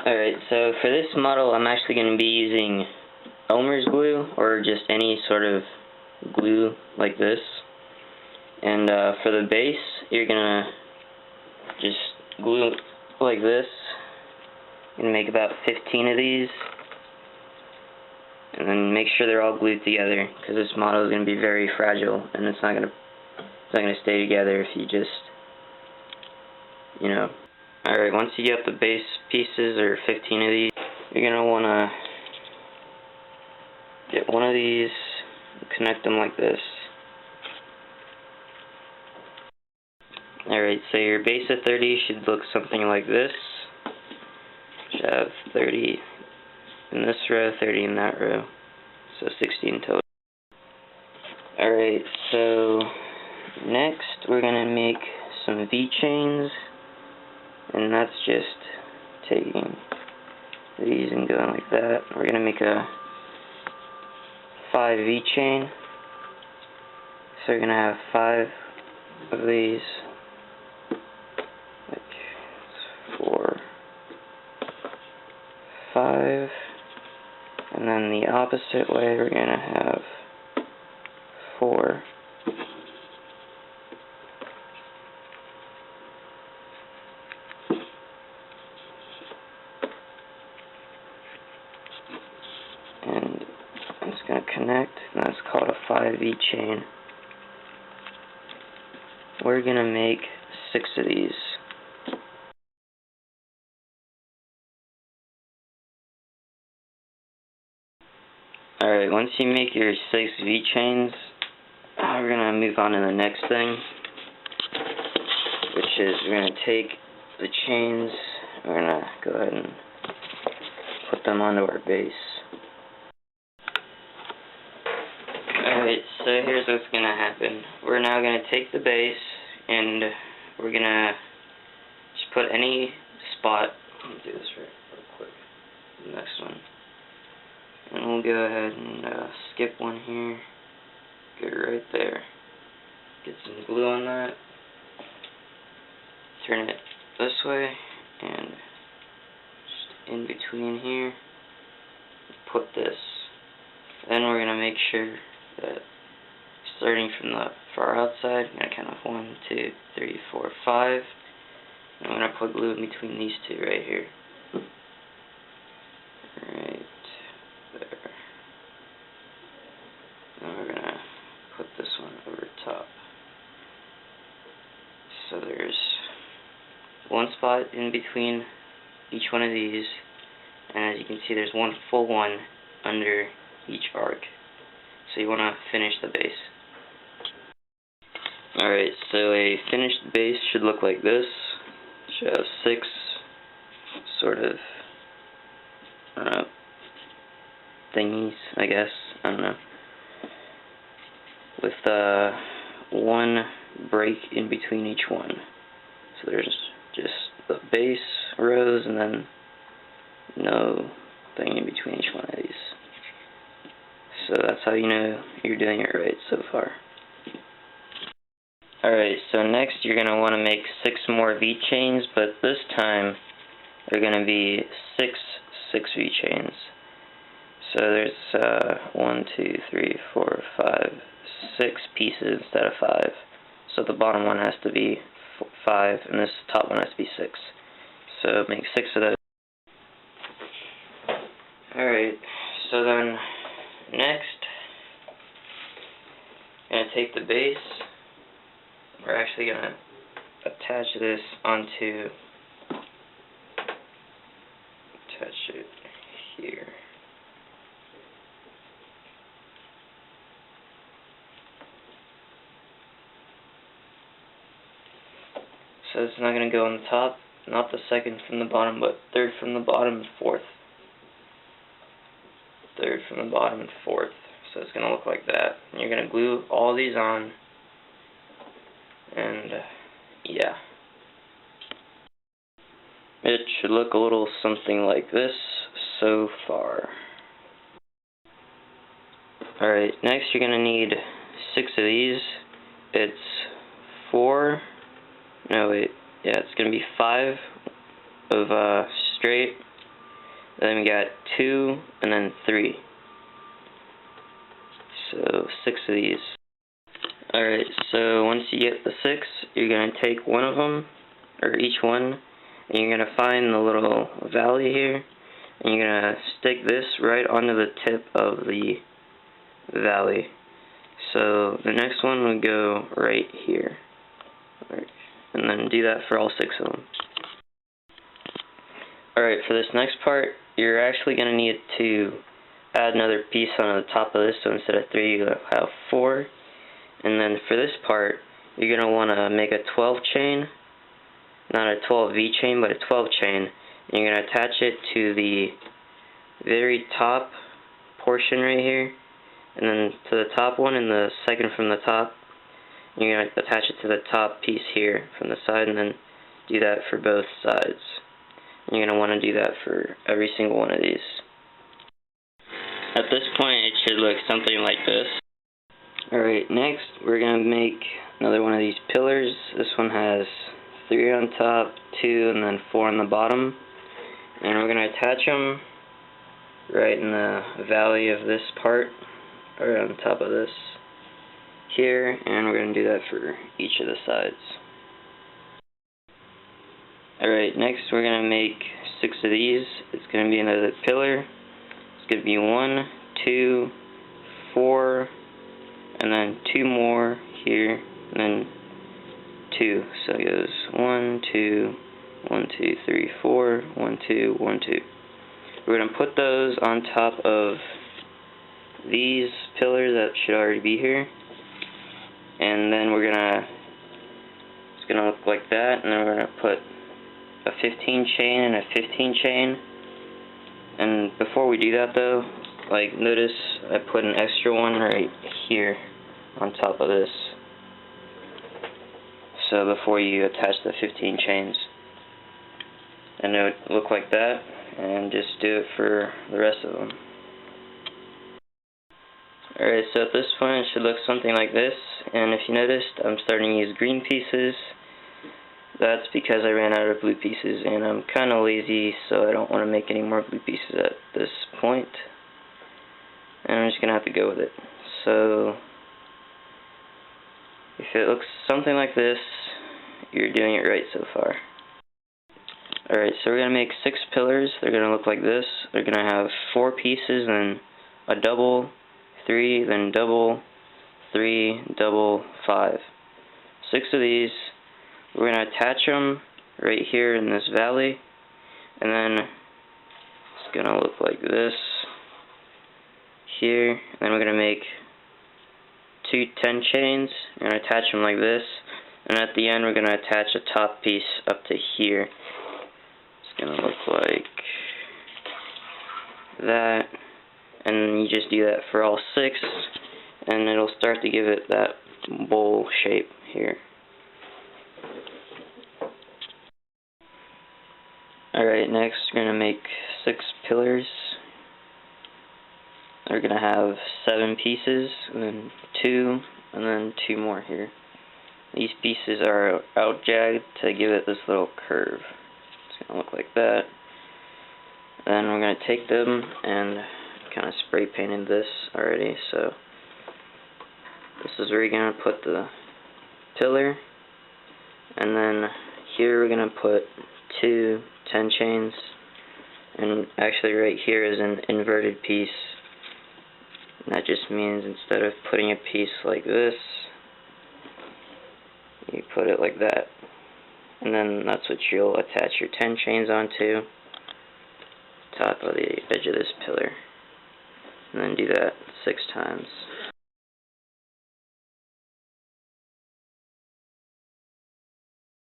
Alright, so for this model I'm actually going to be using Elmer's glue, or just any sort of glue like this. And for the base, you're going to just glue like this. I'm going to make about 15 of these. And then make sure they're all glued together, because this model is going to be very fragile, and it's not going to stay together if you just, Alright, once you get the base pieces, or 15 of these, you're going to want to get one of these, connect them like this. Alright, so your base of 30 should look something like this. Should have 30 in this row, 30 in that row, so 16 total. Alright, so next we're going to make some V-chains, and that's just taking these and going like that. We're going to make a 5 V-chain, so we're going to have 5 of these, like 4, 5, and then the opposite way we're going to have 4. And it's going to connect, and that's called a 5V chain. We're going to make 6 of these. Alright, once you make your 6 V-chains, we're going to move on to the next thing, which is we're going to take the chains, we're going to go ahead and put them onto our base. Alright, so here's what's going to happen. We're now going to take the base, and we're going to just put any spot, let me do this real quick, the next one. And we'll go ahead and skip one here, get it right there, get some glue on that, turn it this way, and just in between here, put this. Then we're going to make sure that starting from the far outside, I'm going to count off 1, 2, 3, 4, 5, and I'm going to put glue in between these two right here. Right there. And we're going to put this one over top. So there's one spot in between each one of these, and as you can see there's one full one under each arc. So you want to finish the base. Alright, so a finished base should look like this. Should have 6 sort of thingies, I guess. I don't know. With one break in between each one. So there's just the base rows and then no thing in between each one of these. So that's how you know you're doing it right so far. Alright, so next you're going to want to make 6 more V-chains, but this time they're going to be 6 V-chains. So there's 1, 2, 3, 4, 5, 6 pieces instead of 5. So the bottom one has to be 5, and this top one has to be 6. So make 6 of those. Alright, so then next, I'm going to take the base. We're actually going to attach this onto, attach it here. So it's not going to go on the top, not the second from the bottom, but third from the bottom and fourth. Third from the bottom and fourth. So it's going to look like that. And you're going to glue all these on. And yeah. It should look a little something like this so far. Alright, next you're going to need 6 of these. It's 4, no wait, yeah, it's going to be 5 of straight, Then we got 2 and then 3. So 6 of these. Alright, so once you get the 6, you're going to take one of them, or each one, and you're going to find the little valley here, and you're going to stick this right onto the tip of the valley. So the next one would go right here. And then do that for all 6 of them. Alright, for this next part, you're actually going to need to add another piece on the top of this, so instead of 3, you have 4. And then for this part, you're going to want to make a 12 chain, not a 12V chain, but a 12 chain. And you're going to attach it to the very top portion right here, and then to the top one and the second from the top. You're going to attach it to the top piece here from the side, and then do that for both sides. And you're going to want to do that for every single one of these. At this point, it should look something like this. Alright, next we're going to make another one of these pillars. This one has 3 on top, 2, and then 4 on the bottom. And we're going to attach them right in the valley of this part, or on top of this here, and we're going to do that for each of the sides. Alright, next we're going to make 6 of these. It's going to be another pillar. It's going to be 1, 2, 4, and then 2 more here, and then 2. So it goes 1, 2, 1, 2, 3, 4, 1, 2, 1, 2. We're going to put those on top of these pillars that should already be here. And then we're gonna, it's gonna look like that, and then we're gonna put a 15 chain and a 15 chain. And before we do that though, like notice I put an extra one right here on top of this. So before you attach the 15 chains, and it would look like that, and just do it for the rest of them. Alright, so at this point it should look something like this, and if you noticed, I'm starting to use green pieces. That's because I ran out of blue pieces, and I'm kind of lazy, so I don't want to make any more blue pieces at this point. And I'm just going to have to go with it. So, if it looks something like this, you're doing it right so far. Alright, so we're going to make 6 pillars. They're going to look like this. They're going to have 4 pieces, then a double, 3, then double, 3, double, 5. 6 of these. We're going to attach them right here in this valley, and then it's going to look like this here. And then we're going to make 2 10 chains. We're going to attach them like this, and at the end we're going to attach a top piece up to here. It's going to look like that. And you just do that for all 6, and it'll start to give it that bowl shape here. Alright, next we're going to make 6 pillars. They're going to have 7 pieces, and then 2, and then 2 more here. These pieces are out-jagged to give it this little curve. It's going to look like that. Then we're going to take them and kind of spray painted this already, so this is where you're going to put the pillar, and then here we're going to put 2 10 chains, and actually right here is an inverted piece, and that just means instead of putting a piece like this, you put it like that, and then that's what you'll attach your 10 chains onto, top of the edge of this pillar. And then do that 6 times.